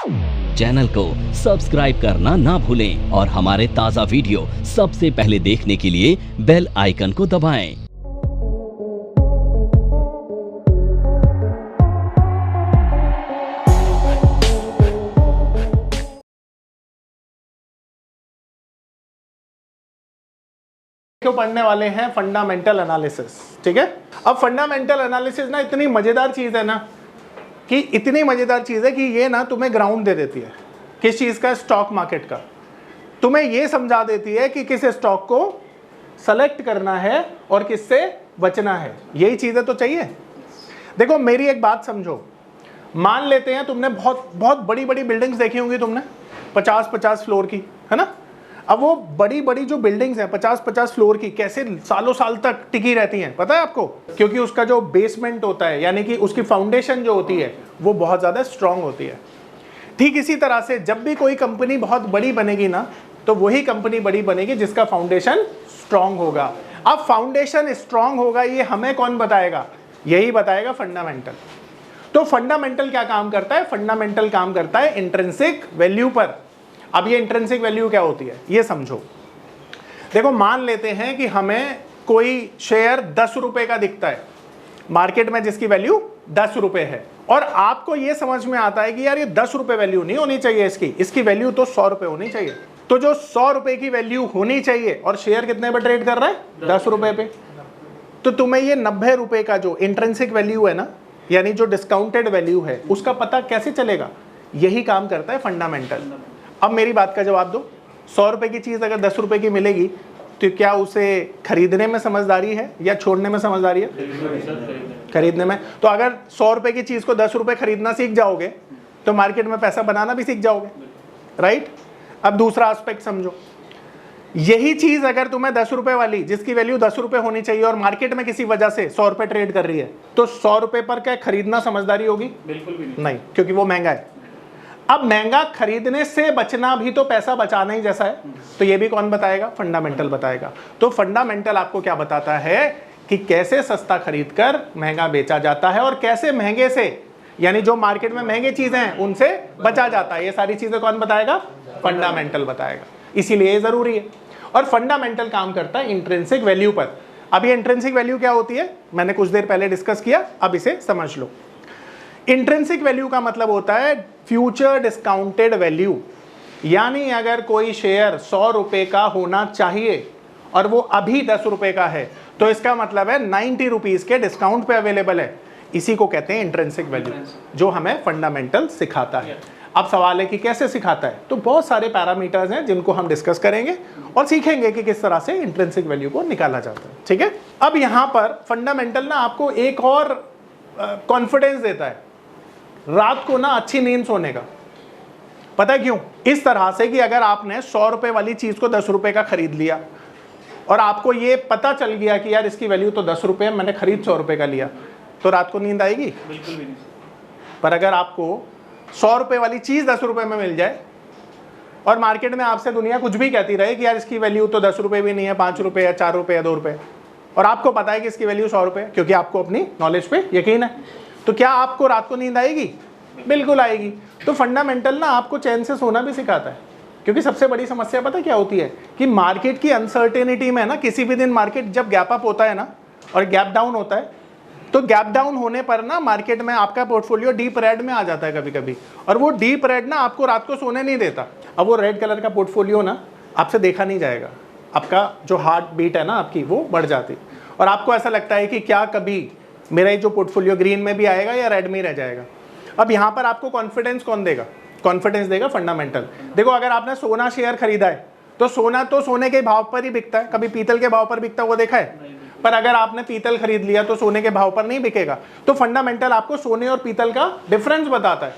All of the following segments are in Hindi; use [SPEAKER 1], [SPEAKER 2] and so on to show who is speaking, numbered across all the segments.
[SPEAKER 1] चैनल को सब्सक्राइब करना ना भूलें और हमारे ताज़ा वीडियो सबसे पहले देखने के लिए बेल आइकन को दबाएं।
[SPEAKER 2] क्यों पढ़ने वाले हैं फंडामेंटल एनालिसिस। ठीक है, अब फंडामेंटल एनालिसिस ना इतनी मजेदार चीज है ना, कि इतनी मजेदार चीज है कि ये ना तुम्हें ग्राउंड दे देती है। किस चीज का? स्टॉक मार्केट का। तुम्हें ये समझा देती है कि किस स्टॉक को सेलेक्ट करना है और किससे बचना है। यही चीजें तो चाहिए। देखो मेरी एक बात समझो, मान लेते हैं तुमने बहुत बहुत बड़ी बड़ी बिल्डिंग्स देखी होंगी तुमने, 50-50 फ्लोर की, है ना। अब वो बड़ी बड़ी जो बिल्डिंग्स हैं 50-50 फ्लोर की, कैसे सालों साल तक टिकी रहती हैं पता है आपको? क्योंकि उसका जो बेसमेंट होता है, यानी कि उसकी फाउंडेशन जो होती है वो बहुत ज़्यादा स्ट्रांग होती है। ठीक इसी तरह से जब भी कोई कंपनी बहुत बड़ी बनेगी ना, तो वही कंपनी बड़ी बनेगी जिसका फाउंडेशन स्ट्रांग होगा। अब फाउंडेशन स्ट्रांग होगा ये हमें कौन बताएगा? यही बताएगा फंडामेंटल। तो फंडामेंटल क्या काम करता है? फंडामेंटल काम करता है इंट्रिंसिक वैल्यू पर। अब ये इंट्रिंसिक वैल्यू क्या होती है ये समझो। देखो मान लेते हैं कि हमें कोई शेयर 10 रुपए का दिखता है मार्केट में, जिसकी वैल्यू 10 रुपए है, और आपको ये समझ में आता है कि यार ये 10 रुपए वैल्यू नहीं होनी चाहिए, इसकी वैल्यू तो 100 रुपए होनी चाहिए। तो जो 100 रुपए की वैल्यू होनी चाहिए और शेयर कितने पे ट्रेड कर रहा है? 10 रुपए पे। तो तुम्हें ये 90 रुपए का जो इंट्रिंसिक वैल्यू है ना, यानी जो डिस्काउंटेड वैल्यू है, उसका पता कैसे चलेगा? यही काम करता है फंडामेंटल। अब मेरी बात का जवाब दो, 100 रुपए की चीज़ अगर 10 रुपए की मिलेगी तो क्या उसे खरीदने में समझदारी है या छोड़ने में समझदारी है? खरीदने में। तो अगर 100 रुपए की चीज़ को 10 रुपए खरीदना सीख जाओगे तो मार्केट में पैसा बनाना भी सीख जाओगे, राइट। अब दूसरा एस्पेक्ट समझो, यही चीज़ अगर तुम्हें 10 रुपए वाली, जिसकी वैल्यू 10 रुपए होनी चाहिए और मार्केट में किसी वजह से 100 रुपए ट्रेड कर रही है, तो 100 रुपए पर क्या खरीदना समझदारी होगी?
[SPEAKER 3] बिल्कुल भी
[SPEAKER 2] नहीं, क्योंकि वो महंगा है। अब महंगा खरीदने से बचना भी तो पैसा बचाना ही जैसा है। तो ये भी कौन बताएगा? फंडामेंटल बताएगा। तो फंडामेंटल आपको क्या बताता है कि कैसे सस्ता खरीदकर महंगा बेचा जाता है और कैसे महंगे से, यानी जो मार्केट में महंगे चीजें हैं उनसे बचा जाता है। ये सारी चीजें कौन बताएगा? फंडामेंटल बताएगा। इसीलिए ये जरूरी है। और फंडामेंटल काम करता है इंट्रिंसिक वैल्यू पर। अब ये इंट्रिंसिक वैल्यू क्या होती है मैंने कुछ देर पहले डिस्कस किया, अब इसे समझ लो। इंट्रिंसिक वैल्यू का मतलब होता है फ्यूचर डिस्काउंटेड वैल्यू, यानी अगर कोई शेयर 100 रुपए का होना चाहिए और वो अभी 10 रुपए का है, तो इसका मतलब है 90 रुपीज के डिस्काउंट पे अवेलेबल है। इसी को कहते हैं इंट्रिंसिक वैल्यू, जो हमें फंडामेंटल सिखाता है। अब सवाल है कि कैसे सिखाता है? तो बहुत सारे पैरामीटर्स हैं जिनको हम डिस्कस करेंगे और सीखेंगे कि किस तरह से इंट्रिंसिक वैल्यू को निकाला जाता है। ठीक है, अब यहां पर फंडामेंटल ना आपको एक और कॉन्फिडेंस देता है रात को ना अच्छी नींद सोने का। पता है क्यों? इस तरह से कि अगर आपने 100 रुपए वाली चीज को 10 रुपए का खरीद लिया और आपको ये पता चल गया कि यार इसकी वैल्यू तो 10 रुपए है, मैंने खरीद 100 रुपए का लिया, तो रात को नींद आएगी?
[SPEAKER 3] बिल्कुल भी नहीं।
[SPEAKER 2] पर अगर आपको 100 रुपए वाली चीज 10 रुपए में मिल जाए और मार्केट में आपसे दुनिया कुछ भी कहती रहे कि यार इसकी वैल्यू तो 10 रुपए भी नहीं है, 5 रुपए है, 4 रुपए है, 2 रुपए, और आपको पता है कि इसकी वैल्यू 100 रुपए, क्योंकि आपको अपनी नॉलेज पे यकीन है, तो क्या आपको रात को नींद आएगी? बिल्कुल आएगी। तो फंडामेंटल ना आपको चैन से सोना भी सिखाता है, क्योंकि सबसे बड़ी समस्या पता क्या होती है कि मार्केट की अनसर्टेनिटी में ना, किसी भी दिन मार्केट जब गैप अप होता है ना और गैप डाउन होता है, तो गैप डाउन होने पर ना मार्केट में आपका पोर्टफोलियो डीप रेड में आ जाता है कभी कभी, और वो डीप रेड ना आपको रात को सोने नहीं देता। अब वो रेड कलर का पोर्टफोलियो ना आपसे देखा नहीं जाएगा, आपका जो हार्ट बीट है ना आपकी वो बढ़ जाती, और आपको ऐसा लगता है कि क्या कभी मेरा ये जो पोर्टफोलियो ग्रीन में भी आएगा या रेड में ही रह जाएगा। अब यहाँ पर आपको कॉन्फिडेंस कौन देगा? कॉन्फिडेंस देगा फंडामेंटल। देखो अगर आपने सोना शेयर खरीदा है तो सोना तो सोने के भाव पर ही बिकता है, कभी पीतल के भाव पर बिकता हुआ देखा है? पर अगर आपने पीतल खरीद लिया तो सोने के भाव पर नहीं बिकेगा। तो फंडामेंटल आपको सोने और पीतल का डिफरेंस बताता है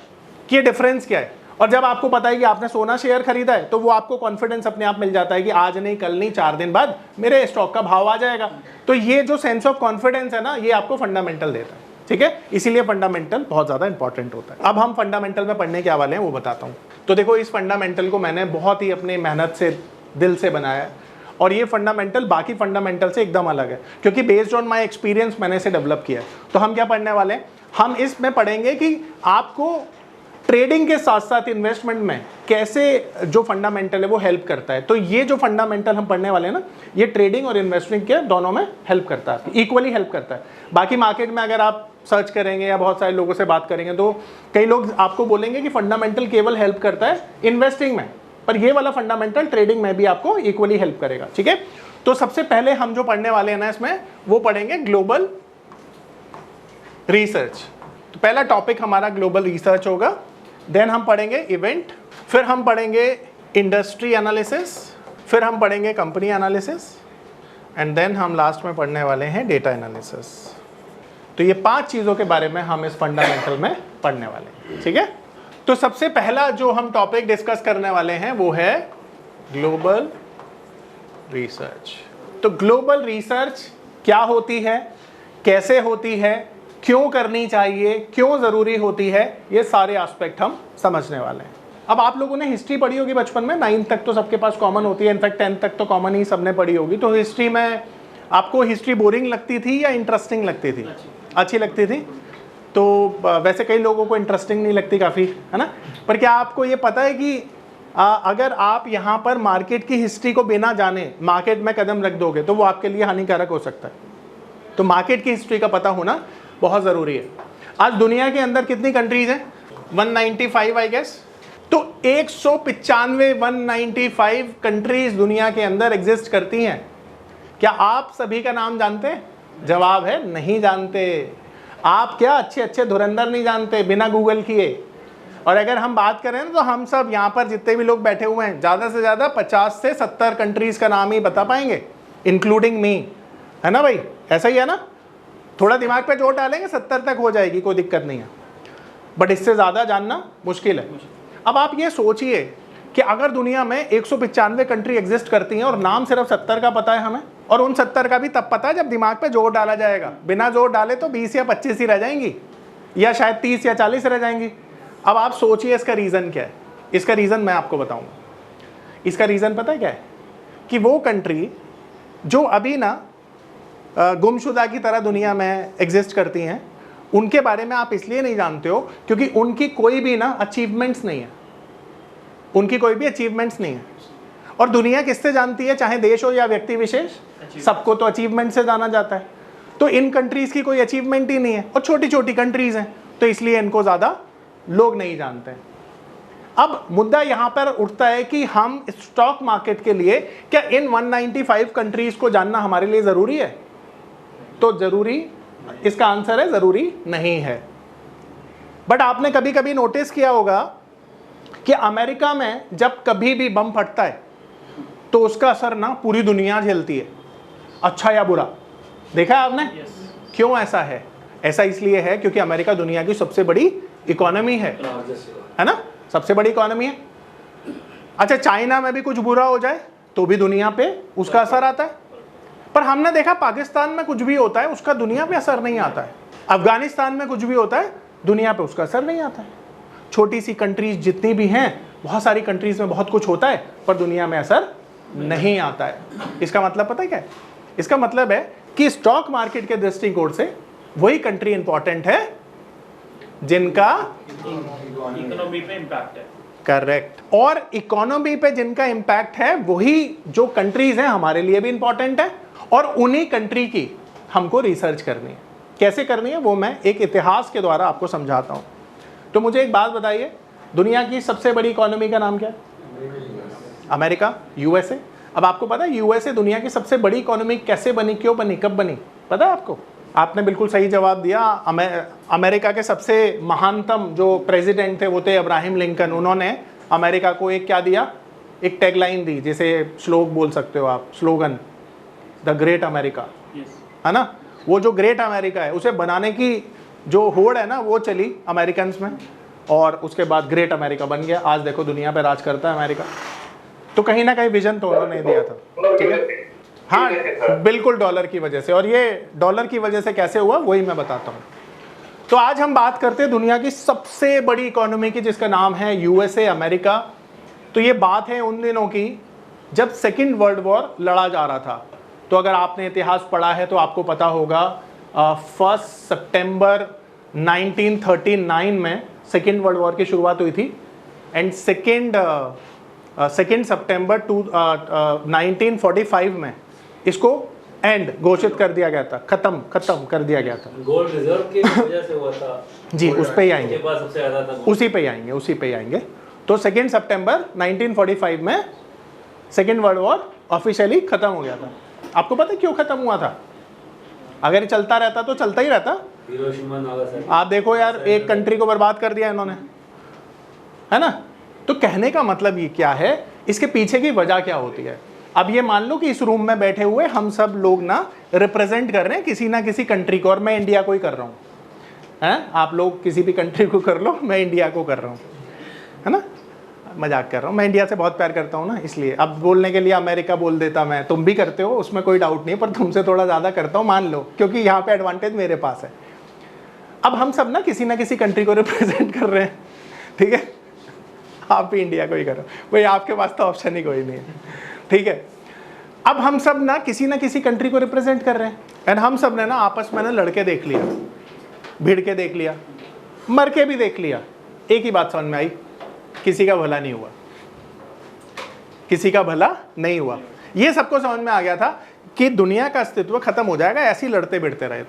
[SPEAKER 2] कि ये डिफरेंस क्या है। और जब आपको पता है कि आपने सोना शेयर खरीदा है तो वो आपको कॉन्फिडेंस अपने आप मिल जाता है कि आज नहीं, कल नहीं, 4 दिन बाद मेरे स्टॉक का भाव आ जाएगा। तो ये जो सेंस ऑफ कॉन्फिडेंस है ना, ये आपको फंडामेंटल देता है। ठीक है, इसीलिए फंडामेंटल बहुत ज्यादा इंपॉर्टेंट होता है। अब हम फंडामेंटल में पढ़ने क्या वाले हैं वो बताता हूँ। तो देखो इस फंडामेंटल को मैंने बहुत ही अपनी मेहनत से, दिल से बनाया है, और ये फंडामेंटल बाकी फंडामेंटल से एकदम अलग है, क्योंकि बेस्ड ऑन माय एक्सपीरियंस मैंने इसे डेवलप किया है। तो हम क्या पढ़ने वाले हैं? हम इसमें पढ़ेंगे कि आपको ट्रेडिंग के साथ साथ इन्वेस्टमेंट में कैसे जो फंडामेंटल है वो हेल्प करता है। तो ये जो फंडामेंटल हम पढ़ने वाले हैं ना, ये ट्रेडिंग और इन्वेस्टिंग के दोनों में हेल्प करता है, इक्वली हेल्प करता है। बाकी मार्केट में अगर आप सर्च करेंगे या बहुत सारे लोगों से बात करेंगे तो कई लोग आपको बोलेंगे कि फंडामेंटल केवल हेल्प करता है इन्वेस्टिंग में, पर ये वाला फंडामेंटल ट्रेडिंग में भी आपको इक्वली हेल्प करेगा। ठीक है, तो सबसे पहले हम जो पढ़ने वाले हैं ना इसमें, वो पढ़ेंगे ग्लोबल रिसर्च। तो पहला टॉपिक हमारा ग्लोबल रिसर्च होगा, देन हम पढ़ेंगे इवेंट, फिर हम पढ़ेंगे इंडस्ट्री एनालिसिस, फिर हम पढ़ेंगे कंपनी एनालिसिस, एंड देन हम लास्ट में पढ़ने वाले हैं डेटा एनालिसिस। तो ये 5 चीज़ों के बारे में हम इस फंडामेंटल में पढ़ने वाले हैं। ठीक है, तो सबसे पहला जो हम टॉपिक डिस्कस करने वाले हैं वो है ग्लोबल रिसर्च। तो ग्लोबल रिसर्च क्या होती है, कैसे होती है, क्यों करनी चाहिए, क्यों ज़रूरी होती है, ये सारे एस्पेक्ट हम समझने वाले हैं। अब आप लोगों ने हिस्ट्री पढ़ी होगी बचपन में, 9th तक तो सबके पास कॉमन होती है, इनफैक्ट 10th तक तो कॉमन ही सबने पढ़ी होगी। तो हिस्ट्री में आपको हिस्ट्री बोरिंग लगती थी या इंटरेस्टिंग लगती थी? अच्छी लगती थी। तो वैसे कई लोगों को इंटरेस्टिंग नहीं लगती काफ़ी, है ना। पर क्या आपको ये पता है कि अगर आप यहाँ पर मार्केट की हिस्ट्री को बिना जाने मार्केट में कदम रख दोगे तो वो आपके लिए हानिकारक हो सकता है। तो मार्केट की हिस्ट्री का पता होना बहुत ज़रूरी है। आज दुनिया के अंदर कितनी कंट्रीज हैं? 195 आई गेस। तो 195 कंट्रीज दुनिया के अंदर एग्जिस्ट करती हैं। क्या आप सभी का नाम जानते हैं? जवाब है नहीं जानते। आप क्या अच्छे अच्छे धुरंधर नहीं जानते बिना गूगल किए। और अगर हम बात करें तो हम सब यहाँ पर जितने भी लोग बैठे हुए हैं, ज़्यादा से ज़्यादा 50 से 70 कंट्रीज़ का नाम ही बता पाएंगे, इंक्लूडिंग मी, है ना भाई? ऐसा ही है ना? थोड़ा दिमाग पे जोर डालेंगे 70 तक हो जाएगी, कोई दिक्कत नहीं है, बट इससे ज़्यादा जानना मुश्किल है। अब आप ये सोचिए कि अगर दुनिया में 195 कंट्री एग्जिस्ट करती हैं और नाम सिर्फ 70 का पता है हमें, और उन 70 का भी तब पता है जब दिमाग पे जोर डाला जाएगा। बिना जोर डाले तो 20 या 25 ही रह जाएंगी, या शायद 30 या 40 रह जाएंगी। अब आप सोचिए इसका रीज़न क्या है। इसका रीज़न मैं आपको बताऊंगा। इसका रीज़न पता है क्या है? कि वो कंट्री जो अभी ना गुमशुदा की तरह दुनिया में एग्जिस्ट करती हैं, उनके बारे में आप इसलिए नहीं जानते हो क्योंकि उनकी कोई भी ना अचीवमेंट्स नहीं है। उनकी कोई भी अचीवमेंट्स नहीं है। और दुनिया किससे जानती है, चाहे देश हो या व्यक्ति विशेष? सबको तो अचीवमेंट से जाना जाता है। तो इन कंट्रीज़ की कोई अचीवमेंट ही नहीं है और छोटी छोटी कंट्रीज़ हैं, तो इसलिए इनको ज़्यादा लोग नहीं जानते हैं। अब मुद्दा यहाँ पर उठता है कि हम स्टॉक मार्केट के लिए क्या इन 195 कंट्रीज़ को जानना हमारे लिए ज़रूरी है? तो ज़रूरी, इसका आंसर है ज़रूरी नहीं है। बट आपने कभी कभी नोटिस किया होगा कि अमेरिका में जब कभी भी बम फटता है तो उसका असर ना पूरी दुनिया झेलती है, अच्छा या बुरा। देखा है आपने? क्यों ऐसा है? ऐसा इसलिए है क्योंकि अमेरिका दुनिया की सबसे बड़ी इकोनॉमी है ना, सबसे बड़ी इकोनॉमी है। अच्छा, चाइना में भी कुछ बुरा हो जाए तो भी दुनिया पे उसका असर आता है, पर हमने देखा पाकिस्तान में कुछ भी होता है उसका दुनिया पे असर नहीं आता है। अफगानिस्तान में कुछ भी होता है दुनिया पे उसका असर नहीं आता है। छोटी सी कंट्रीज जितनी भी हैं, बहुत सारी कंट्रीज में बहुत कुछ होता है पर दुनिया में असर नहीं आता है। इसका मतलब पता है क्या है? इसका मतलब है कि स्टॉक मार्केट के दृष्टिकोण से वही कंट्री इंपॉर्टेंट है जिनका
[SPEAKER 3] इकोनॉमी पे इम्पैक्ट है।
[SPEAKER 2] करेक्ट। और इकोनॉमी पे जिनका इम्पैक्ट है वही जो कंट्रीज हैं हमारे लिए भी इंपॉर्टेंट है, और उन्हीं कंट्री की हमको रिसर्च करनी है। कैसे करनी है वो मैं एक इतिहास के द्वारा आपको समझाता हूँ। तो मुझे एक बात बताइए, दुनिया की सबसे बड़ी इकोनॉमी का नाम क्या है? America, USA. अब आपको पता है यूएसए दुनिया की सबसे बड़ी इकोनॉमी कैसे बनी, क्यों बनी, कब बनी? पता है आपको? आपने बिल्कुल सही जवाब दिया। अमेरिका के सबसे महानतम जो प्रेसिडेंट थे वो थे अब्राहम लिंकन। उन्होंने अमेरिका को एक क्या दिया, एक टैगलाइन दी, जैसे श्लोक बोल सकते हो आप, स्लोगन, द ग्रेट अमेरिका, है ना। वो जो ग्रेट अमेरिका है उसे बनाने की जो होड़ है ना वो चली अमेरिकन में, और उसके बाद ग्रेट अमेरिका बन गया। आज देखो दुनिया पे राज करता है अमेरिका। तो कहीं ना कहीं विजन तो उन्होंने दिया था, ठीक है। हाँ बिल्कुल, डॉलर की वजह से। और ये डॉलर की वजह से कैसे हुआ वही मैं बताता हूँ। तो आज हम बात करते हैं दुनिया की सबसे बड़ी इकोनॉमी की, जिसका नाम है यूएसए, अमेरिका। तो ये बात है उन दिनों की जब सेकेंड वर्ल्ड वॉर लड़ा जा रहा था। तो अगर आपने इतिहास पढ़ा है तो आपको पता होगा 1 सितंबर 1939 में सेकेंड वर्ल्ड वॉर की शुरुआत हुई थी एंड सेकेंड सितंबर 1945 में इसको एंड घोषित कर दिया गया था, खत्म कर दिया गया था।
[SPEAKER 4] गोल्ड रिजर्व की वजह से हुआ था
[SPEAKER 2] जी, उस पे ही आएंगे,
[SPEAKER 4] सबसे ज्यादा था,
[SPEAKER 2] उसी पे ही आएंगे। तो 2 सितंबर 1945 में सेकेंड वर्ल्ड वॉर ऑफिशियली खत्म हो गया था। आपको पता है क्यों खत्म हुआ था? अगर ये चलता रहता तो चलता ही रहता।
[SPEAKER 4] Hiroshima Nagasaki.
[SPEAKER 2] आप देखो यार, एक कंट्री को बर्बाद कर दिया इन्होंने, है ना। तो कहने का मतलब ये क्या है, इसके पीछे की वजह क्या होती है? अब ये मान लो कि इस रूम में बैठे हुए हम सब लोग ना रिप्रेजेंट कर रहे हैं किसी ना किसी कंट्री को, और मैं इंडिया को ही कर रहा हूँ, हैं? आप लोग किसी भी कंट्री को कर लो, मैं इंडिया को कर रहा हूँ, है ना। मजाक कर रहा हूँ, मैं इंडिया से बहुत प्यार करता हूँ ना, इसलिए। अब बोलने के लिए अमेरिका बोल देता मैं, तुम भी करते हो, उसमें कोई डाउट नहीं, पर तुमसे थोड़ा ज़्यादा करता हूँ, मान लो, क्योंकि यहाँ पे एडवांटेज मेरे पास है। अब हम सब ना किसी कंट्री को रिप्रेजेंट कर रहे हैं, ठीक है। आप भी इंडिया को ही करो भाई, आपके पास तो ऑप्शन ही कोई नहीं है, ठीक है। अब हम सब ना किसी कंट्री को रिप्रेजेंट कर रहे हैं, एंड हम सब ने ना आपस में ना लड़के देख लिया, भिड़ के देख लिया, मर के भी देख लिया। एक ही बात समझ में आई, किसी का भला नहीं हुआ, किसी का भला नहीं हुआ। ये सबको समझ में आ गया था कि दुनिया का अस्तित्व खत्म हो जाएगा ऐसे ही लड़ते भिड़ते रहे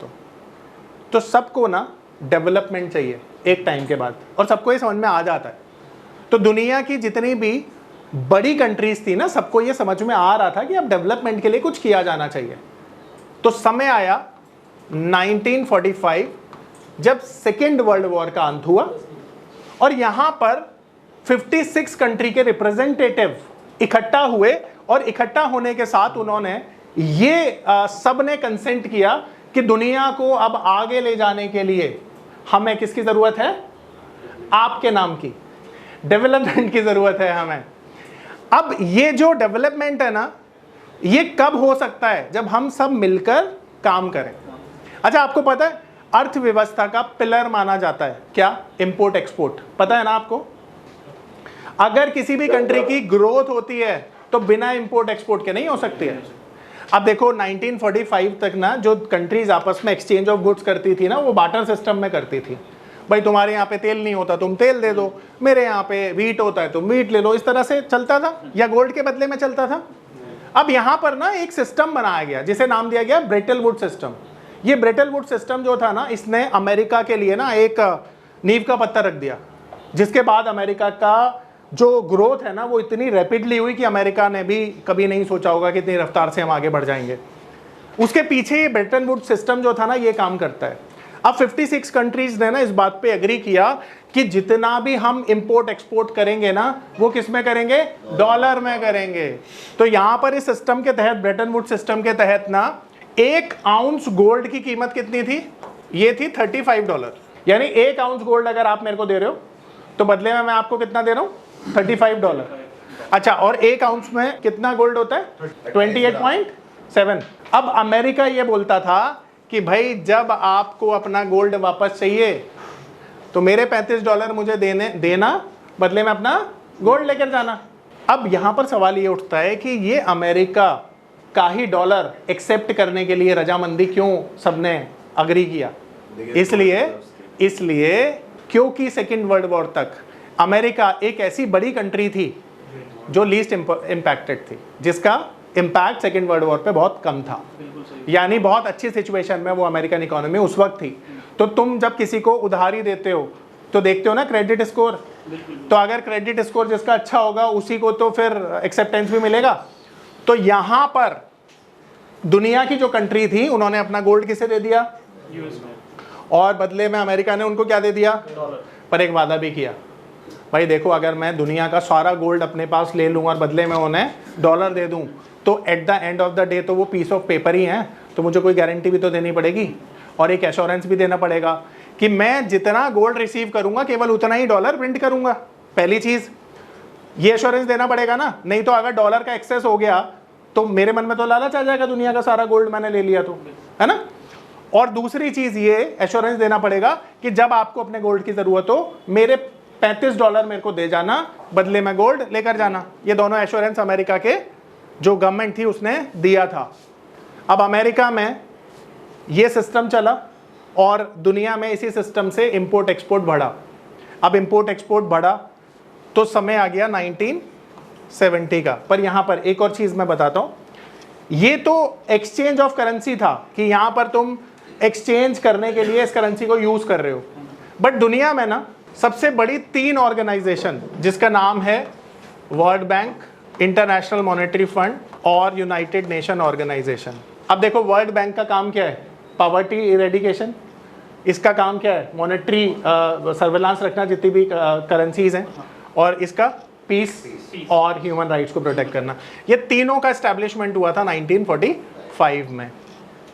[SPEAKER 2] तो सबको ना डेवलपमेंट चाहिए एक टाइम के बाद, और सबको ये समझ में आ जाता है। तो दुनिया की जितनी भी बड़ी कंट्रीज थी ना, सबको ये समझ में आ रहा था कि अब डेवलपमेंट के लिए कुछ किया जाना चाहिए। तो समय आया 1945 जब सेकेंड वर्ल्ड वॉर का अंत हुआ, और यहां पर 56 कंट्री के रिप्रेजेंटेटिव इकट्ठा हुए, और इकट्ठा होने के साथ उन्होंने ये सब ने कंसेंट किया कि दुनिया को अब आगे ले जाने के लिए हमें किसकी जरूरत है? आपके नाम की डेवलपमेंट की जरूरत है हमें। अब ये जो डेवलपमेंट है ना, ये कब हो सकता है? जब हम सब मिलकर काम करें। अच्छा, आपको पता है अर्थव्यवस्था का पिलर माना जाता है क्या? Import export. पता है ना आपको? अगर किसी भी कंट्री की ग्रोथ होती है तो बिना इंपोर्ट एक्सपोर्ट के नहीं हो सकती है। अब देखो 1945 तक ना जो कंट्रीज आपस में एक्सचेंज ऑफ गुड्स करती थी ना, वो बार्टर सिस्टम में करती थी। भाई तुम्हारे यहाँ पे तेल नहीं होता, तुम तेल दे दो, मेरे यहाँ पे वीट होता है, तुम वीट ले लो, इस तरह से चलता था, या गोल्ड के बदले में चलता था। अब यहाँ पर ना एक सिस्टम बनाया गया जिसे नाम दिया गया ब्रेटन वुड्स सिस्टम। ये ब्रेटन वुड्स सिस्टम जो था ना, इसने अमेरिका के लिए ना एक नींव का पत्थर रख दिया, जिसके बाद अमेरिका का जो ग्रोथ है ना वो इतनी रैपिडली हुई कि अमेरिका ने भी कभी नहीं सोचा होगा कि इतनी रफ्तार से हम आगे बढ़ जाएंगे। उसके पीछे ये ब्रेटन वुड्स सिस्टम जो था ना, ये काम करता है। अब 56 कंट्रीज ने ना इस बात पे एग्री किया कि जितना भी हम इंपोर्ट एक्सपोर्ट करेंगे ना, वो किस में करेंगे? डॉलर में करेंगे। तो यहाँ पर इस सिस्टम के तहत, ब्रेटन वुड्स सिस्टम के तहत ना, 1 आउंस गोल्ड की कीमत कितनी थी? ये थी $35। यानी 1 आउंस गोल्ड अगर आप मेरे को दे रहे हो तो बदले में मैं आपको कितना दे रहा हूँ? $35। अच्छा, और 1 आउंस में कितना गोल्ड होता है? 28.7। अब अमेरिका ये बोलता था कि भाई जब आपको अपना गोल्ड वापस चाहिए तो मेरे $35 मुझे देना, बदले में अपना गोल्ड लेकर जाना। अब यहाँ पर सवाल ये उठता है कि ये अमेरिका का ही डॉलर एक्सेप्ट करने के लिए रजामंदी क्यों सबने अग्री किया? इसलिए क्योंकि सेकेंड वर्ल्ड वॉर तक अमेरिका एक ऐसी बड़ी कंट्री थी जो लीस्ट इम्पैक्टेड थी, जिसका इम्पैक्ट सेकेंड वर्ल्ड वॉर पे बहुत कम था। यानी बहुत अच्छी सिचुएशन में वो अमेरिकन इकोनॉमी उस वक्त थी। तो तुम जब किसी को उधारी देते हो तो देखते हो ना क्रेडिट स्कोर, तो अगर क्रेडिट स्कोर जिसका अच्छा होगा उसी को तो फिर एक्सेप्टेंस भी मिलेगा। तो यहाँ पर दुनिया की जो कंट्री थी उन्होंने अपना गोल्ड किसे दे दिया?
[SPEAKER 3] यूएस में,
[SPEAKER 2] और बदले में अमेरिका ने उनको क्या दे दिया?
[SPEAKER 3] डॉलर।
[SPEAKER 2] पर एक वादा भी किया, भाई देखो अगर मैं दुनिया का सारा गोल्ड अपने पास ले लूँ और बदले में उन्हें डॉलर दे दूँ तो at the end of the day तो वो पीस ऑफ पेपर ही है, तो मुझे कोई गारंटी भी तो देनी पड़ेगी और एक एश्योरेंस भी देना पड़ेगा कि मैं जितना गोल्ड रिसीव करूंगा केवल उतना ही डॉलर प्रिंट करूंगा। पहली चीज़ ये एश्योरेंस देना पड़ेगा ना, नहीं तो अगर डॉलर का एक्सेस हो गया तो मेरे मन में तो लालच आ जाएगा, दुनिया का सारा गोल्ड मैंने ले लिया तो, है ना। और दूसरी चीज़ ये एश्योरेंस देना पड़ेगा कि जब आपको अपने गोल्ड की ज़रूरत हो मेरे $35 मेरे को दे जाना, बदले में गोल्ड लेकर जाना। ये दोनों एश्योरेंस अमेरिका के जो गवर्नमेंट थी उसने दिया था। अब अमेरिका में ये सिस्टम चला और दुनिया में इसी सिस्टम से इंपोर्ट एक्सपोर्ट बढ़ा। अब इंपोर्ट एक्सपोर्ट बढ़ा तो समय आ गया 1970 का। पर यहाँ पर एक और चीज़ मैं बताता हूँ, ये तो एक्सचेंज ऑफ करेंसी था कि यहाँ पर तुम एक्सचेंज करने के लिए इस करेंसी को यूज़ कर रहे हो, बट दुनिया में ना सबसे बड़ी 3 ऑर्गेनाइजेशन जिसका नाम है world bank, international monetary fund और यूनाइटेड नेशन ऑर्गेनाइजेशन। अब देखो वर्ल्ड बैंक का काम क्या है, पॉवर्टी इरेडिकेशन, इसका काम क्या है, मॉनेटरी सर्वेलांस रखना जितनी भी करेंसीज हैं, और इसका पीस और ह्यूमन राइट्स को प्रोटेक्ट करना। ये तीनों का एस्टैब्लिशमेंट हुआ था 1945 में,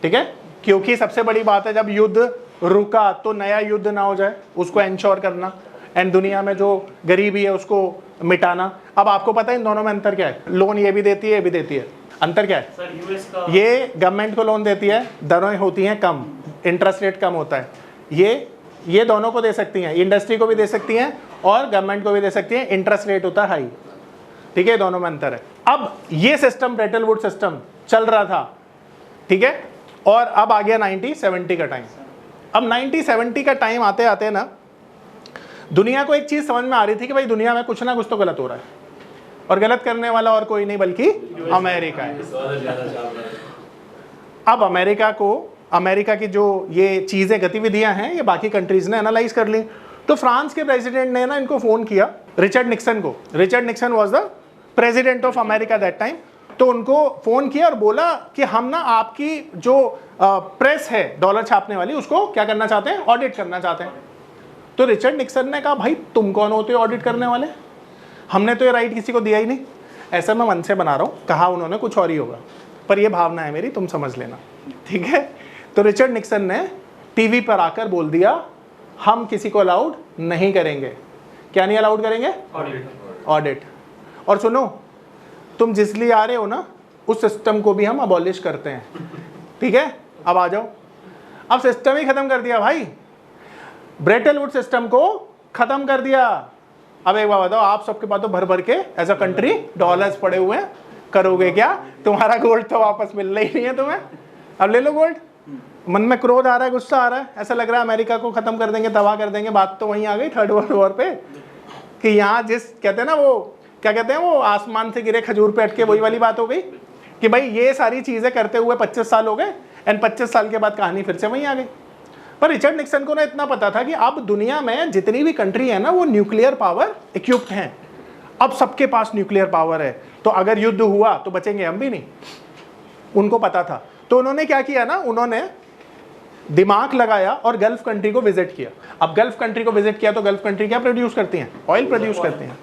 [SPEAKER 2] ठीक है। क्योंकि सबसे बड़ी बात है जब युद्ध रुका तो नया युद्ध ना हो जाए, उसको इंश्योर करना, एंड दुनिया में जो गरीबी है उसको मिटाना। अब आपको पता है इन दोनों में अंतर क्या है, लोन ये भी देती है, ये भी देती है, अंतर क्या है?
[SPEAKER 3] सर यूएस का
[SPEAKER 2] ये गवर्नमेंट को लोन देती है, दरें होती हैं कम, इंटरेस्ट रेट कम होता है। ये दोनों को दे सकती हैं, इंडस्ट्री को भी दे सकती हैं और गवर्नमेंट को भी दे सकती हैं, इंटरेस्ट रेट होता है हाई, ठीक है, दोनों में अंतर है। अब ये सिस्टम ब्रेटन वुड सिस्टम चल रहा था, ठीक है, और अब आ गया 1970 का टाइम। अब 1970 का टाइम आते आते ना दुनिया को एक चीज समझ में आ रही थी कि भाई दुनिया में कुछ ना कुछ तो गलत हो रहा है, और गलत करने वाला और कोई नहीं बल्कि अमेरिका है। अब अमेरिका की जो ये चीजें गतिविधियां हैं ये बाकी कंट्रीज ने एनालाइज कर ली। तो फ्रांस के प्रेसिडेंट ने ना इनको फोन किया, रिचर्ड निक्सन को। Richard Nixon was the president of America that time. तो उनको फोन किया और बोला कि हम ना आपकी जो प्रेस है डॉलर छापने वाली उसको क्या करना चाहते हैं, ऑडिट करना चाहते हैं। तो रिचर्ड निक्सन ने कहा भाई तुम कौन होते हो ऑडिट करने वाले, हमने तो ये राइट किसी को दिया ही नहीं। ऐसा मैं मन से बना रहा हूँ, कहा उन्होंने कुछ और ही होगा, पर ये भावना है मेरी, तुम समझ लेना, ठीक है। तो रिचर्ड निक्सन ने टीवी पर आकर बोल दिया हम किसी को अलाउड नहीं करेंगे। क्या नहीं अलाउड करेंगे? ऑडिट। और सुनो, तुम जिस लिए आ रहे हो ना उस सिस्टम को भी हम अबॉलिश करते हैं, ठीक है। अब आ जाओ, अब सिस्टम ही खत्म कर दिया भाई, ब्रेटन वुड सिस्टम को खत्म कर दिया। अब एक बात बताओ, आप सबके पास तो भर भर के एज अ कंट्री डॉलर्स पड़े हुए हैं, करोगे क्या? तुम्हारा गोल्ड तो वापस मिलना ही नहीं है तुम्हें, अब ले लो गोल्ड। मन में क्रोध आ रहा है, गुस्सा आ रहा है, ऐसा लग रहा है अमेरिका को खत्म कर देंगे, तबाह कर देंगे। बात तो वहीं आ गई थर्ड वर्ल्ड वॉर पे, कि यहाँ जिस कहते हैं ना वो क्या कहते हैं, वो आसमान से गिरे खजूर पे अटके, वही वाली बात हो गई कि भाई ये सारी चीजें करते हुए 25 साल हो गए, एंड 25 साल के बाद कहानी फिर से वहीं आ गई। पर रिचर्ड निक्सन को ना इतना पता था कि अब दुनिया में जितनी भी कंट्री है ना वो न्यूक्लियर पावर इक्विप्ड हैं, अब सबके पास न्यूक्लियर पावर है, तो अगर युद्ध हुआ तो बचेंगे हम भी नहीं, उनको पता था। तो उन्होंने क्या किया ना, उन्होंने दिमाग लगाया और गल्फ कंट्री को विजिट किया। अब गल्फ कंट्री को विजिट किया तो गल्फ कंट्री क्या प्रोड्यूस करती हैं? ऑयल प्रोड्यूस करती हैं।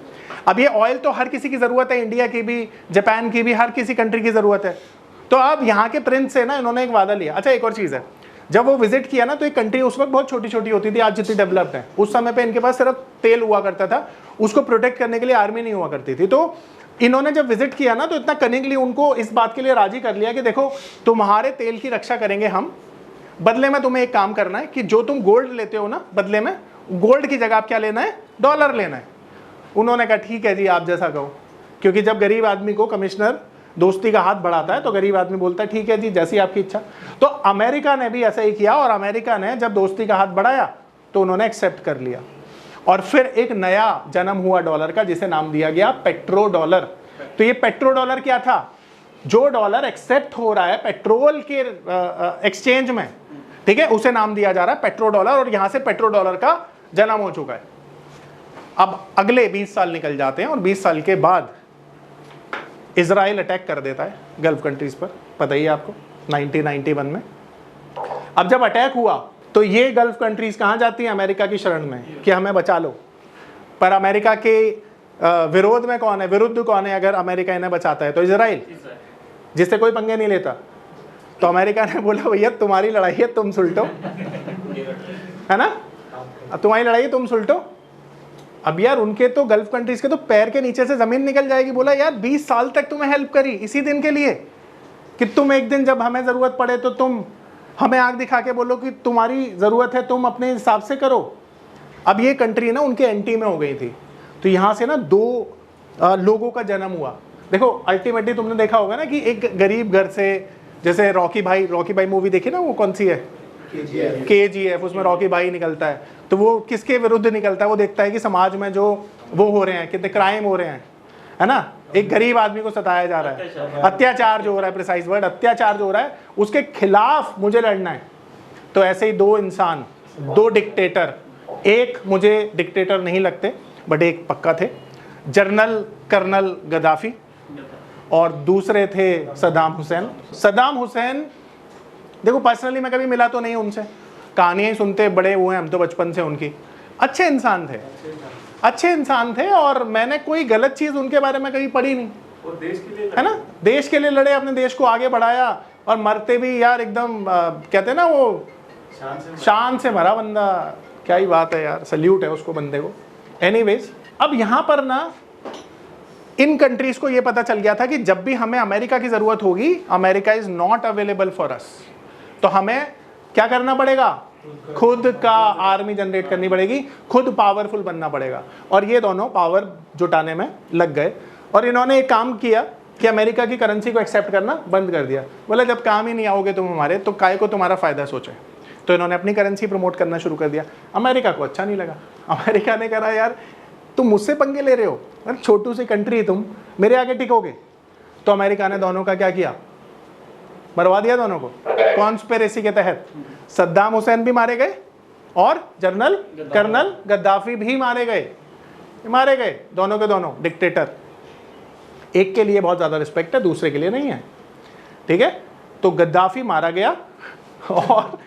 [SPEAKER 2] अब ये ऑयल तो हर किसी की जरूरत है, इंडिया की भी, जापान की भी, हर किसी कंट्री की जरूरत है। तो अब यहाँ के प्रिंस से ना इन्होंने एक वादा लिया। अच्छा एक और चीज़ है, जब वो विजिट किया ना तो एक कंट्री उस वक्त बहुत छोटी छोटी होती थी, आज जितनी डेवलप्ड है, उस समय पे इनके पास सिर्फ तेल हुआ करता था, उसको प्रोटेक्ट करने के लिए आर्मी नहीं हुआ करती थी। तो इन्होंने जब विजिट किया ना तो इतना कनिंगली उनको इस बात के लिए राजी कर लिया कि देखो तुम्हारे तेल की रक्षा करेंगे हम, बदले में तुम्हें एक काम करना है कि जो तुम गोल्ड लेते हो ना, बदले में गोल्ड की जगह आप क्या लेना है, डॉलर लेना है। उन्होंने कहा ठीक है जी आप जैसा कहो, क्योंकि जब गरीब आदमी को कमिश्नर दोस्ती का हाथ बढ़ाता है तो गरीब आदमी बोलता है ठीक है जी जैसी आपकी इच्छा। तो अमेरिका ने भी ऐसा ही किया, और अमेरिका ने जब दोस्ती का हाथ बढ़ाया तो उन्होंने एक्सेप्ट कर लिया, और फिर एक नया जन्म हुआ डॉलर का जिसे नाम दिया गया पेट्रो डॉलर। तो ये पेट्रो डॉलर क्या था? जो डॉलर एक्सेप्ट हो रहा है पेट्रोल के एक्सचेंज में, ठीक है, उसे नाम दिया जा रहा है पेट्रो डॉलर, और यहां से पेट्रो डॉलर का जन्म हो चुका है। अब अगले 20 साल निकल जाते हैं और 20 साल के बाद इजराइल अटैक कर देता है गल्फ कंट्रीज पर, पता ही है आपको, 1991 में। अब जब अटैक हुआ तो ये गल्फ कंट्रीज कहाँ जाती हैं? अमेरिका की शरण में कि हमें बचा लो। पर अमेरिका के विरोध में कौन है, विरुद्ध कौन है? अगर अमेरिका इन्हें बचाता है तो इजराइल, जिससे कोई पंगे नहीं लेता। तो अमेरिका ने बोला भैया तुम्हारी लड़ाई है, तुम सुलटो, है ना, अब तुम्हारी लड़ाई है, तुम सुलटो। अब यार उनके तो गल्फ कंट्रीज के तो पैर के नीचे से जमीन निकल जाएगी। बोला यार 20 साल तक तुम्हें हेल्प करी इसी दिन के लिए कि तुम एक दिन जब हमें ज़रूरत पड़े तो तुम हमें आंख दिखा के बोलो कि तुम्हारी ज़रूरत है, तुम अपने हिसाब से करो। अब ये कंट्री ना उनके एंटी में हो गई थी, तो यहाँ से ना दो लोगों का जन्म हुआ। देखो अल्टीमेटली तुमने देखा होगा ना कि एक गरीब घर से, जैसे रॉकी भाई मूवी देखी ना, वो कौन सी है, KGF, उसमें रॉकी भाई निकलता है, तो वो किसके विरुद्ध निकलता है? वो देखता है कि समाज में जो वो हो रहे हैं, कितने क्राइम हो रहे हैं, है ना, एक गरीब आदमी को सताया जा रहा है, अत्याचार जो हो रहा है, प्रिसाइज वर्ड अत्याचार जो हो रहा है, उसके खिलाफ मुझे लड़ना है। तो ऐसे ही दो इंसान, दो डिक्टेटर, एक मुझे डिक्टेटर नहीं लगते बट एक पक्का थे, जनरल कर्नल गद्दाफी और दूसरे थे सद्दाम हुसैन। सद्दाम हुसैन देखो पर्सनली मैं कभी मिला तो नहीं उनसे, कहानियाँ ही सुनते बड़े हुए हैं हम तो बचपन से उनकी। अच्छे इंसान थे, अच्छे इंसान थे, और मैंने कोई गलत चीज़ उनके बारे में कभी पढ़ी नहीं,
[SPEAKER 4] और देश के लिए
[SPEAKER 2] है ना, देश के लिए लड़े, अपने देश को आगे बढ़ाया, और मरते भी यार एकदम कहते हैं ना वो शान से मरा बंदा, क्या ही बात है यार, सल्यूट है उसको बंदे को। एनीवेज, अब यहाँ पर ना इन कंट्रीज को ये पता चल गया था कि जब भी हमें अमेरिका की ज़रूरत होगी, America is not available for us, तो हमें क्या करना पड़ेगा? खुद का आर्मी जनरेट करनी पड़ेगी, खुद पावरफुल बनना पड़ेगा। और ये दोनों पावर जुटाने में लग गए, और इन्होंने एक काम किया कि अमेरिका की करेंसी को एक्सेप्ट करना बंद कर दिया। बोला जब काम ही नहीं आओगे तुम हमारे, तो काय को तुम्हारा फ़ायदा सोचे। तो इन्होंने अपनी करेंसी प्रमोट करना शुरू कर दिया। अमेरिका को अच्छा नहीं लगा, अमेरिका ने कहा यार तुम मुझसे पंगे ले रहे हो, छोटू सी कंट्री तुम मेरे आगे टिकोगे। तो अमेरिका ने दोनों का क्या किया? मरवा दिया दोनों को, कॉन्स्पिरेसी के तहत। सद्दाम हुसैन भी मारे गए और जनरल कर्नल गद्दाफी भी मारे गए, दोनों के दोनों डिक्टेटर। एक के लिए बहुत ज़्यादा रिस्पेक्ट है, दूसरे के लिए नहीं है, ठीक है। तो गद्दाफी मारा गया और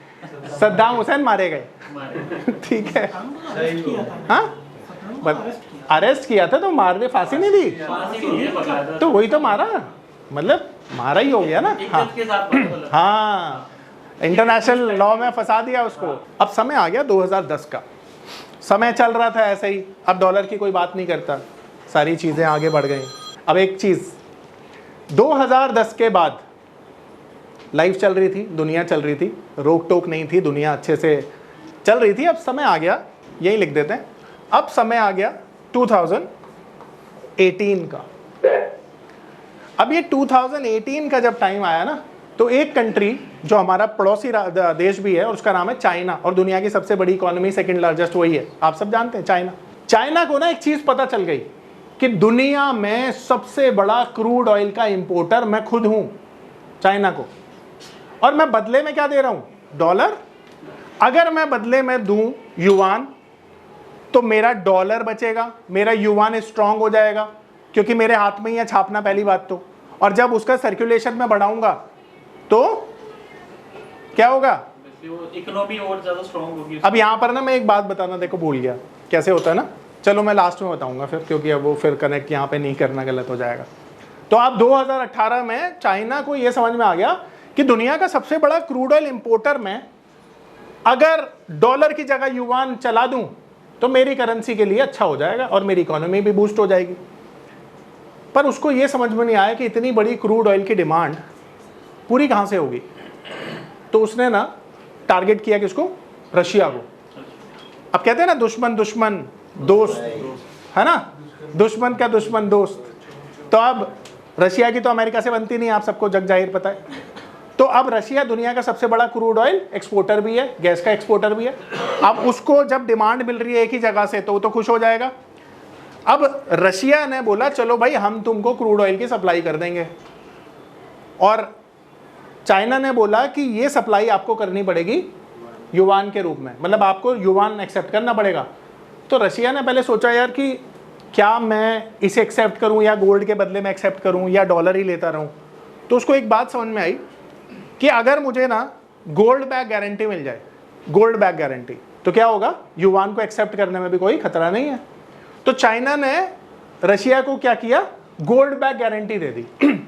[SPEAKER 2] सद्दाम हुसैन मारे गए, ठीक है। हाँ, अरेस्ट किया था तो मारने, फांसी नहीं दी, तो वही तो मारा, मतलब मारा ही हो गया ना। हाँ, इंटरनेशनल लॉ में फंसा दिया उसको। अब समय आ गया 2010 का, समय चल रहा था ऐसे ही, अब डॉलर की कोई बात नहीं करता, सारी चीज़ें आगे बढ़ गई। अब एक चीज़, 2010 के बाद लाइफ चल रही थी, दुनिया चल रही थी, रोक टोक नहीं थी, दुनिया अच्छे से चल रही थी। अब समय आ गया, यही लिख देते हैं, अब समय आ गया 2018 का। अब ये 2018 का जब टाइम आया ना, तो एक कंट्री जो हमारा पड़ोसी देश भी है, और उसका नाम है चाइना, और दुनिया की सबसे बड़ी इकोनॉमी, सेकंड लार्जेस्ट वही है, आप सब जानते हैं चाइना। चाइना को ना एक चीज़ पता चल गई कि दुनिया में सबसे बड़ा क्रूड ऑयल का इंपोर्टर मैं खुद हूँ, चाइना को, और मैं बदले में क्या दे रहा हूँ? डॉलर। अगर मैं बदले में दूँ युआन, तो मेरा डॉलर बचेगा, मेरा युआन स्ट्रांग हो जाएगा, क्योंकि मेरे हाथ में ही है छापना, पहली बात तो। और जब उसका सर्कुलेशन में बढ़ाऊंगा तो क्या होगा?
[SPEAKER 3] इकोनॉमी और ज्यादा स्ट्रांग होगी।
[SPEAKER 2] अब यहाँ पर ना मैं एक बात बताना, देखो भूल गया कैसे होता है ना, चलो मैं लास्ट में बताऊंगा फिर, क्योंकि अब वो फिर कनेक्ट यहाँ पे नहीं करना, गलत हो जाएगा। तो अब 2018 में चाइना को ये समझ में आ गया कि दुनिया का सबसे बड़ा क्रूड ऑयल इंपोर्टर में अगर डॉलर की जगह युआन चला दूं तो मेरी करेंसी के लिए अच्छा हो जाएगा और मेरी इकोनॉमी भी बूस्ट हो जाएगी। पर उसको ये समझ में नहीं आया कि इतनी बड़ी क्रूड ऑयल की डिमांड पूरी कहाँ से होगी। तो उसने ना टारगेट किया किसको? रशिया को। अब कहते हैं ना दुश्मन दुश्मन दोस्त, है ना, दुश्मन का दुश्मन दोस्त। तो अब रशिया की तो अमेरिका से बनती नहीं, आप सबको जग जाहिर पता है। तो अब रशिया दुनिया का सबसे बड़ा क्रूड ऑयल एक्सपोर्टर भी है, गैस का एक्सपोर्टर भी है। अब उसको जब डिमांड मिल रही है एक ही जगह से, तो वो तो खुश हो जाएगा। अब रशिया ने बोला चलो भाई हम तुमको क्रूड ऑयल की सप्लाई कर देंगे, और चाइना ने बोला कि ये सप्लाई आपको करनी पड़ेगी युआन के रूप में, मतलब आपको युआन एक्सेप्ट करना पड़ेगा। तो रशिया ने पहले सोचा यार कि क्या मैं इसे एक्सेप्ट करूं या गोल्ड के बदले में एक्सेप्ट करूं या डॉलर ही लेता रहूं। तो उसको एक बात समझ में आई कि अगर मुझे ना गोल्ड बैक गारंटी मिल जाए, गोल्ड बैक गारंटी, तो क्या होगा, युआन को एक्सेप्ट करने में भी कोई खतरा नहीं है। तो चाइना ने रशिया को क्या किया, गोल्ड बैक गारंटी दे दी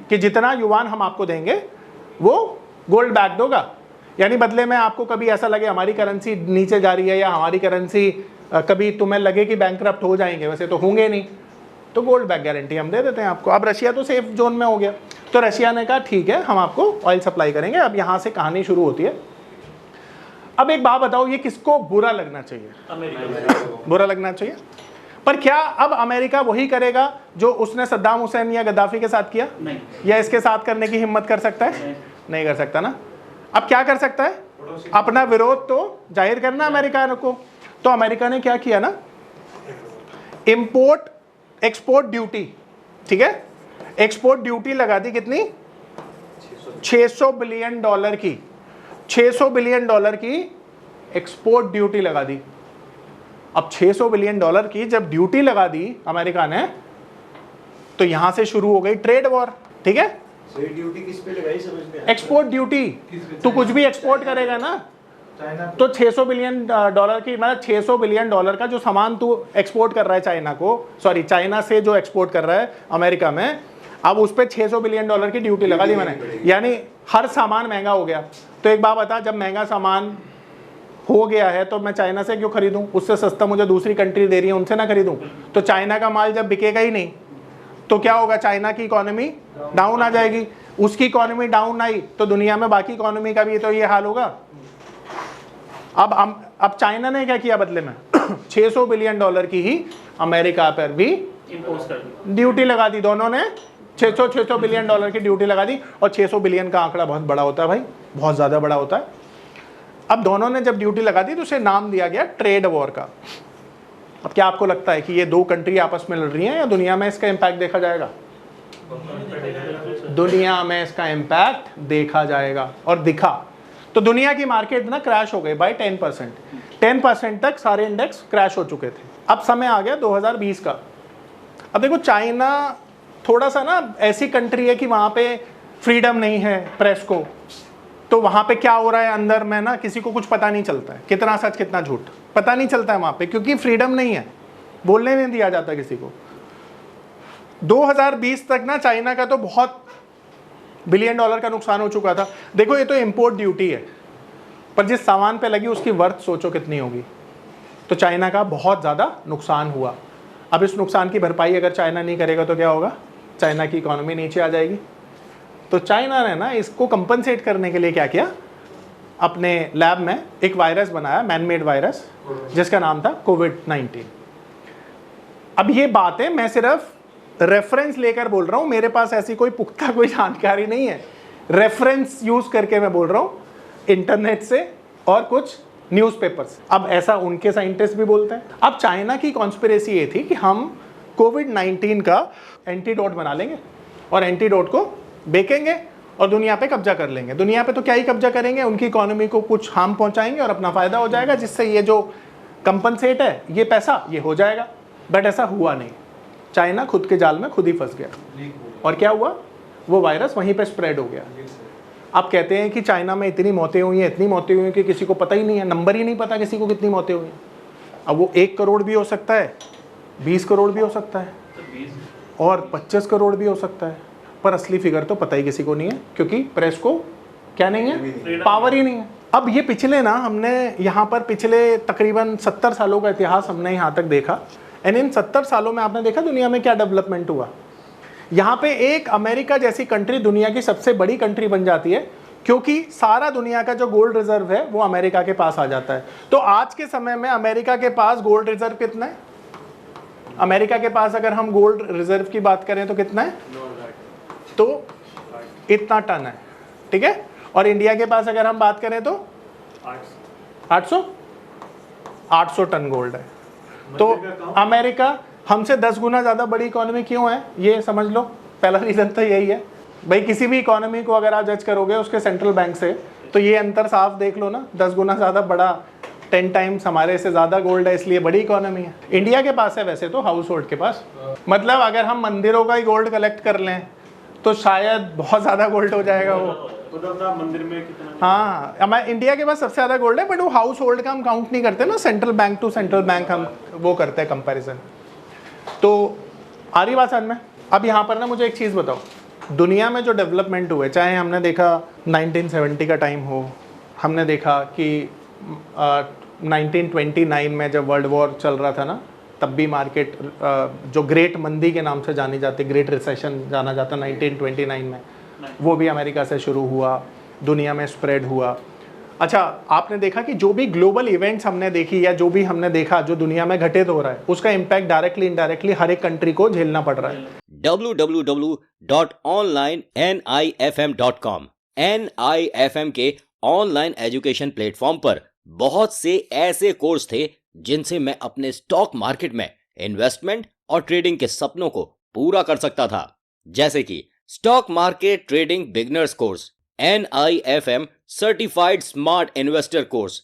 [SPEAKER 2] कि जितना युआन हम आपको देंगे वो गोल्ड बैक दोगा। यानी बदले में आपको कभी ऐसा लगे हमारी करेंसी नीचे जा रही है या हमारी करेंसी कभी तुम्हें लगे कि बैंकरप्ट हो जाएंगे, वैसे तो होंगे नहीं, तो गोल्ड बैक गारंटी हम दे देते हैं आपको। अब रशिया तो सेफ जोन में हो गया। तो रशिया ने कहा ठीक है हम आपको ऑयल सप्लाई करेंगे। अब यहाँ से कहानी शुरू होती है। अब एक बात बताओ, ये किसको बुरा लगना चाहिए?
[SPEAKER 3] अमेरिका।
[SPEAKER 2] बुरा लगना चाहिए। पर क्या अब अमेरिका वही करेगा जो उसने सद्दाम हुसैन या गद्दाफी के साथ किया?
[SPEAKER 3] नहीं।
[SPEAKER 2] या इसके साथ करने की हिम्मत कर सकता है? नहीं कर सकता ना। अब क्या कर सकता है? अपना विरोध तो जाहिर करना अमेरिका को। तो अमेरिका ने क्या किया ना, इंपोर्ट एक्सपोर्ट ड्यूटी, ठीक है, एक्सपोर्ट ड्यूटी लगा दी कितनी, $600 बिलियन की, $600 बिलियन की एक्सपोर्ट ड्यूटी लगा दी। अब $600 बिलियन की जब ड्यूटी लगा दी अमेरिका ने, तो यहां से शुरू हो गई ट्रेड वॉर, ठीक है।
[SPEAKER 5] ड्यूटी किस पे लगाई समझ में आया?
[SPEAKER 2] एक्सपोर्ट ड्यूटी, तू कुछ भी एक्सपोर्ट करेगा ना तो $600 बिलियन की, मतलब $600 बिलियन का जो सामान तू एक्सपोर्ट कर रहा है चाइना को, सॉरी चाइना से जो एक्सपोर्ट कर रहा है अमेरिका में, अब उस पर $600 बिलियन की ड्यूटी लगा दी मैंने, यानी हर सामान महंगा हो गया। तो एक बात बता, जब महंगा सामान हो गया है तो मैं चाइना से क्यों खरीदूं, उससे सस्ता मुझे दूसरी कंट्री दे रही है उनसे ना खरीदूं। तो चाइना का माल जब बिकेगा ही नहीं तो क्या होगा, चाइना की इकोनॉमी डाउन आ जाएगी, उसकी इकोनॉमी डाउन आई तो दुनिया में बाकी इकोनॉमी का भी तो ये हाल होगा। अब चाइना ने क्या किया बदले में, $600 बिलियन की ही अमेरिका पर भी ड्यूटी लगा दी। दोनों ने 600 बिलियन डॉलर की ड्यूटी लगा दी, और 600 बिलियन का आंकड़ा बहुत बड़ा होता है भाई, बहुत ज़्यादा बड़ा होता है। अब दोनों ने जब ड्यूटी लगा दी तो उसे नाम दिया गया ट्रेड वॉर का। अब क्या आपको लगता है कि ये दो कंट्री आपस में लड़ रही हैं या दुनिया में इसका इम्पैक्ट देखा जाएगा? दुनिया में इसका इम्पैक्ट देखा जाएगा, और दिखा। तो दुनिया की मार्केट ना क्रैश हो गई बाय 10% तक सारे इंडेक्स क्रैश हो चुके थे। अब समय आ गया 2020 का। अब देखो चाइना थोड़ा सा ना ऐसी कंट्री है कि वहाँ पे फ्रीडम नहीं है प्रेस को, तो वहाँ पे क्या हो रहा है अंदर में ना किसी को कुछ पता नहीं चलता है, कितना सच कितना झूठ पता नहीं चलता है वहाँ पे, क्योंकि फ्रीडम नहीं है, बोलने नहीं दिया जाता किसी को। 2020 तक ना चाइना का तो बहुत बिलियन डॉलर का नुकसान हो चुका था। देखो ये तो इंपोर्ट ड्यूटी है, पर जिस सामान पे लगी उसकी वर्थ सोचो कितनी होगी। तो चाइना का बहुत ज़्यादा नुकसान हुआ। अब इस नुकसान की भरपाई अगर चाइना नहीं करेगा तो क्या होगा, चाइना की इकोनॉमी नीचे आ जाएगी। तो चाइना ने ना इसको कंपनसेट करने के लिए क्या किया, अपने लैब में एक वायरस बनाया, मैन मेड वायरस, जिसका नाम था कोविड-19। अब ये बातें मैं सिर्फ रेफरेंस लेकर बोल रहा हूँ, मेरे पास ऐसी कोई पुख्ता कोई जानकारी नहीं है, रेफरेंस यूज करके मैं बोल रहा हूँ, इंटरनेट से और कुछ न्यूज़पेपर्स। अब ऐसा उनके साइंटिस्ट भी बोलते हैं। अब चाइना की कॉन्स्पिरेसी ये थी कि हम कोविड-19 का एंटीडोट बना लेंगे और एंटीडोट को बेचेंगे और दुनिया पे कब्जा कर लेंगे। दुनिया पे तो क्या ही कब्जा करेंगे, उनकी इकोनॉमी को कुछ हार्म पहुंचाएंगे और अपना फ़ायदा हो जाएगा, जिससे ये जो कंपनसेट है ये पैसा ये हो जाएगा। बट ऐसा हुआ नहीं, चाइना खुद के जाल में खुद ही फंस गया। और क्या हुआ, वो वायरस वहीं पे स्प्रेड हो गया। आप कहते हैं कि चाइना में इतनी मौतें हुई हैं, इतनी मौतें हुई हैं कि किसी को पता ही नहीं है, नंबर ही नहीं पता किसी को कितनी मौतें हुई हैं। अब वो 1 करोड़ भी हो सकता है, 20 करोड़ भी हो सकता है और 25 करोड़ भी हो सकता है, पर असली फिगर तो पता ही किसी को नहीं है, क्योंकि प्रेस को क्या नहीं है, पावर ही नहीं है। अब ये पिछले ना हमने यहाँ पर पिछले तकरीबन 70 सालों का इतिहास हमने यहाँ तक देखा, एंड इन 70 सालों में आपने देखा दुनिया में क्या डेवलपमेंट हुआ। यहाँ पे एक अमेरिका जैसी कंट्री दुनिया की सबसे बड़ी कंट्री बन जाती है, क्योंकि सारा दुनिया का जो गोल्ड रिजर्व है वो अमेरिका के पास आ जाता है। तो आज के समय में अमेरिका के पास गोल्ड रिजर्व कितना है, अमेरिका के पास अगर हम गोल्ड रिजर्व की बात करें तो कितना है, तो इतना टन है, ठीक है। और इंडिया के पास अगर हम बात करें तो 800 टन गोल्ड है। तो अमेरिका हमसे 10 गुना ज़्यादा बड़ी इकोनॉमी क्यों है, ये समझ लो। पहला रीज़न तो यही है भाई, किसी भी इकोनॉमी को अगर आप जज करोगे उसके सेंट्रल बैंक से, तो ये अंतर साफ देख लो ना, 10 गुना ज़्यादा बड़ा, 10 टाइम्स हमारे से ज़्यादा गोल्ड है, इसलिए बड़ी इकोनॉमी है। इंडिया के पास है वैसे तो हाउस होल्ड के पास, मतलब अगर हम मंदिरों का ही गोल्ड कलेक्ट कर लें तो शायद बहुत ज़्यादा गोल्ड हो जाएगा वो।
[SPEAKER 3] मंदिर में कितना,
[SPEAKER 2] हाँ, हमारे इंडिया के पास सबसे ज़्यादा गोल्ड है, बट वो हाउस होल्ड का हम काउंट नहीं करते ना, central bank to central bank हम वो करते हैं कंपैरिजन। तो आ रही बात समझ में। अब यहाँ पर ना मुझे एक चीज़ बताओ, दुनिया में जो डेवलपमेंट हुए, चाहे हमने देखा 1970 का टाइम हो, हमने देखा कि 1929 में जब वर्ल्ड वॉर चल रहा था ना, तब भी मार्केट जो ग्रेट मंदी के नाम से जानी जाती, ग्रेट रिसेशन जाना जाता 1929 में, वो भी अमेरिका से शुरू हुआ, दुनिया में स्प्रेड हुआ। अच्छा, आपने देखा कि जो भी ग्लोबल इवेंट्स हमने देखी या जो भी हमने देखा जो दुनिया में घटित हो रहा है, उसका इम्पैक्ट डायरेक्टली इनडायरेक्टली हर एक कंट्री को झेलना पड़ रहा है।
[SPEAKER 1] www.onlinenifm.com NIFM के ऑनलाइन एजुकेशन प्लेटफॉर्म पर बहुत से ऐसे कोर्स थे जिनसे मैं अपने स्टॉक मार्केट में इन्वेस्टमेंट और ट्रेडिंग के सपनों को पूरा कर सकता था, जैसे कि stock market trading beginners course, NIFM certified smart investor course,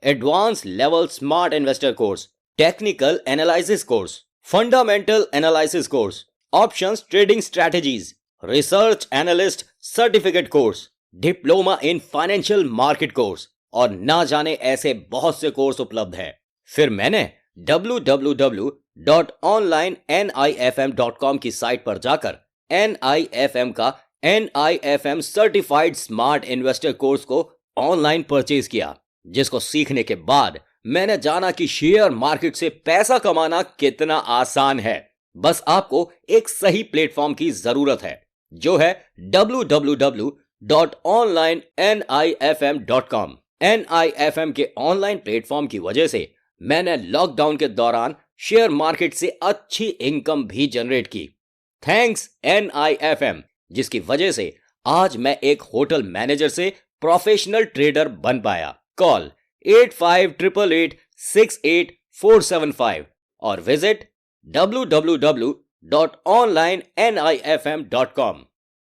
[SPEAKER 1] advance level smart investor course, technical analysis course, fundamental analysis course, options trading strategies, research analyst certificate course, diploma in financial market course और ना जाने ऐसे बहुत से कोर्स उपलब्ध हैं। फिर मैंने www.onlinenifm.com की साइट पर जाकर NIFM का NIFM certified smart investor course को ऑनलाइन परचेज किया, जिसको सीखने के बाद मैंने जाना कि शेयर मार्केट से पैसा कमाना कितना आसान है। बस आपको एक सही प्लेटफॉर्म की जरूरत है, जो है www.onlinenifm.com। NIFM के ऑनलाइन प्लेटफॉर्म की वजह से मैंने लॉकडाउन के दौरान शेयर मार्केट से अच्छी इनकम भी जनरेट की। थैंक्स NIFM, जिसकी वजह से आज मैं एक होटल मैनेजर से प्रोफेशनल ट्रेडर बन पाया। कॉल 8588868475 और विजिट www.onlinenifm.com।